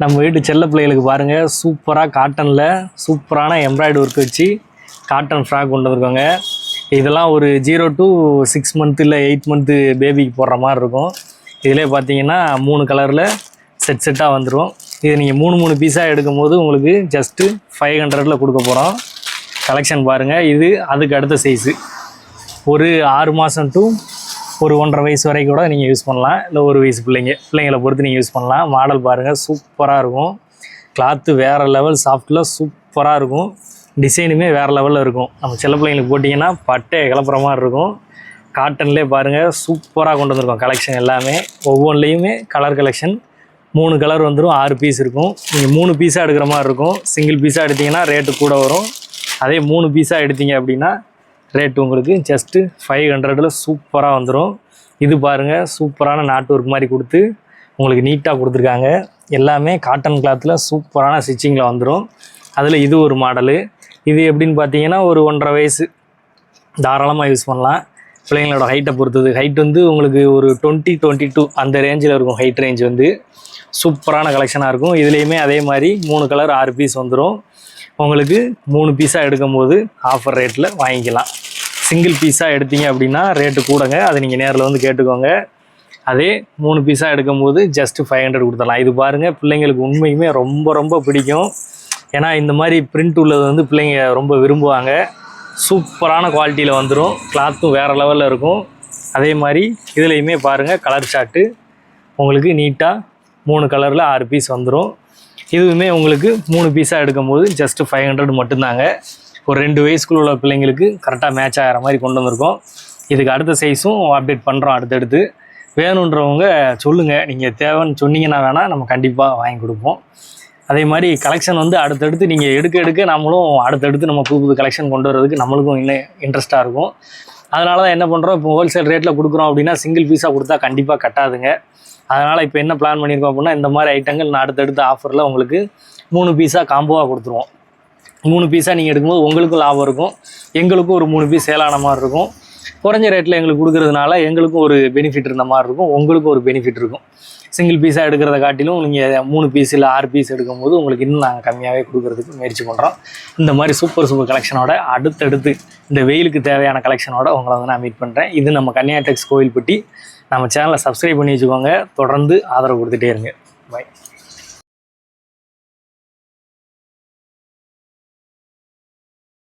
நம்ம வீட்டு செல்ல பிள்ளைகளுக்கு பாருங்கள், சூப்பராக காட்டனில் சூப்பரான எம்ப்ராய்டரி ஒர்க் வச்சு காட்டன் ஃப்ராக் கொண்டு வந்திருக்கோங்க. இதெல்லாம் ஒரு 0 to 6 month இல்லை 8 month பேபிக்கு போடுற மாதிரி இருக்கும். இதிலே பார்த்தீங்கன்னா 3 கலரில் செட்டாக வந்துடும். இது நீங்கள் 3 பீஸாக எடுக்கும் போது உங்களுக்கு ஜஸ்ட்டு 500 கொடுக்க போகிறோம். கலெக்ஷன் பாருங்கள். இது அதுக்கு அடுத்த சைஸு ஒரு 6 மாதம் டு ஒரு 1.5 வயசு வரைக்கும் கூட நீங்கள் யூஸ் பண்ணலாம். இல்லை 1 வயசு பிள்ளைங்களை பொறுத்து நீங்கள் யூஸ் பண்ணலாம். மாடல் பாருங்கள், சூப்பராக இருக்கும். கிளாத்து வேறு லெவல் சாஃப்டில் சூப்பராக இருக்கும். டிசைனுமே வேறு லெவலில் இருக்கும். நம்ம செல்ல பிள்ளைங்களுக்கு போட்டிங்கன்னா பட்டை கிளப்புற மாதிரி இருக்கும். காட்டன்லேயே பாருங்கள், சூப்பராக கொண்டு வந்திருக்கோம். கலெக்ஷன் எல்லாமே ஒவ்வொன்றிலையுமே கலர் கலெக்ஷன் 3 கலர் வந்துடும். 6 பீஸ் இருக்கும். நீங்கள் 3 பீஸாக எடுக்கிற மாதிரி இருக்கும். சிங்கிள் பீஸாக எடுத்திங்கன்னா ரேட்டு கூட வரும். அதே 3 பீஸாக எடுத்தீங்க அப்படின்னா ரேட்டு உங்களுக்கு ஜஸ்ட்டு 500 சூப்பராக வந்துடும். இது பாருங்கள், சூப்பரான நாட்டு ஒர்க் மாதிரி கொடுத்து உங்களுக்கு நீட்டாக கொடுத்துருக்காங்க. எல்லாமே காட்டன் கிளாத்தில் சூப்பரான ஸ்டிச்சிங்கில் வந்துடும். அதில் இது ஒரு மாடலு. இது எப்படின்னு பார்த்தீங்கன்னா ஒரு 1.5 வயசு தாராளமாக யூஸ் பண்ணலாம். பிள்ளைங்களோட ஹைட்டை பொறுத்தது. ஹைட் வந்து உங்களுக்கு ஒரு 20-22 அந்த ரேஞ்சில் இருக்கும். ஹைட் ரேஞ்ச் வந்து சூப்பரான கலெக்ஷனாக இருக்கும். இதுலேயுமே அதே மாதிரி 3 கலர் 6 பீஸ் வந்துடும். உங்களுக்கு 3 பீஸாக எடுக்கும் போது ஆஃபர் ரேட்டில் வாங்கிக்கலாம். சிங்கிள் பீஸாக எடுத்தீங்க அப்படின்னா ரேட்டு கூடங்க. அதை நீங்கள் நேரில் வந்து கேட்டுக்கோங்க. அதே 3 பீஸாக எடுக்கும் போது ஜஸ்ட்டு 500 கொடுத்துடலாம். இது பாருங்கள், பிள்ளைங்களுக்கு உண்மையுமே ரொம்ப ரொம்ப பிடிக்கும். ஏன்னா இந்த மாதிரி பிரிண்ட் உள்ளது வந்து பிள்ளைங்க ரொம்ப விரும்புவாங்க. சூப்பரான குவாலிட்டியில் வந்துடும். கிளாத்தும் வேறு லெவலில் இருக்கும். அதே மாதிரி இதுலேயுமே பாருங்கள், கலர் சார்ட்டு உங்களுக்கு நீட்டாக 3 கலரில் 6 பீஸ் வந்துடும். இதுவுமே உங்களுக்கு 3 பீஸாக எடுக்கும் போது ஜஸ்ட்டு 500 மட்டும்தாங்க. ஒரு 2 வயசுக்குள்ள உள்ள பிள்ளைங்களுக்கு கரெக்டாக மேட்ச் ஆகிற மாதிரி கொண்டு வந்திருக்கோம். இதுக்கு அடுத்த சைஸும் அப்டேட் பண்ணுறோம். அடுத்தடுத்து வேணுன்றவங்க சொல்லுங்கள். நீங்கள் தேவைன்னு சொன்னீங்கன்னா வேணால் நம்ம கண்டிப்பாக வாங்கி கொடுப்போம். அதே மாதிரி கலெக்ஷன் வந்து அடுத்தடுத்து நீங்கள் எடுக்க நம்மளும் அடுத்தடுத்து நம்ம புது கலெக்ஷன் கொண்டு வரதுக்கு நம்மளுக்கும் இன்னும் இன்ட்ரெஸ்ட்டாக இருக்கும். அதனால தான் என்ன பண்ணுறோம், இப்போ ஹோல்சேல் ரேட்டில் கொடுக்குறோம் அப்படின்னா சிங்கிள் பீஸாக கொடுத்தா கண்டிப்பாக கட்டாதுங்க. அதனால் இப்போ என்ன பிளான் பண்ணியிருக்கோம் அப்படின்னா, இந்த மாதிரி ஐட்டங்கள் நான் அடுத்தடுத்த ஆஃபரில் உங்களுக்கு 3 பீஸாக காம்போவாக கொடுத்துருவோம். 3 பீஸாக நீங்கள் எடுக்கும்போது உங்களுக்கும் லாபம் இருக்கும், எங்களுக்கும் ஒரு 3 பீஸ் சேலான மாதிரி இருக்கும். குறைஞ்ச ரேட்டில் எங்களுக்கு கொடுக்குறதுனால எங்களுக்கும் ஒரு பெனிஃபிட் இருந்த மாதிரி இருக்கும், உங்களுக்கும் ஒரு பெனிஃபிட் இருக்கும். சிங்கிள் பீஸாக எடுக்கிறத காட்டிலும் நீங்கள் 3 பீஸ் இல்லை 6 பீஸ் எடுக்கும்போது உங்களுக்கு இன்னும் நாங்கள் கம்மியாகவே கொடுக்குறதுக்கு முயற்சி பண்ணுறோம். இந்த மாதிரி சூப்பர் கலெக்ஷனோட அடுத்தடுத்து இந்த வெயிலுக்கு தேவையான கலெக்ஷனோட உங்களை வந்து நான் மீட் பண்ணுறேன். இது நம்ம கன்னியா டெக்ஸ் கோவில்பட்டி. நம்ம சேனலை சப்ஸ்கிரைப் பண்ணி வச்சுக்கோங்க. தொடர்ந்து ஆதரவு கொடுத்துட்டே இருங்க. பாய்.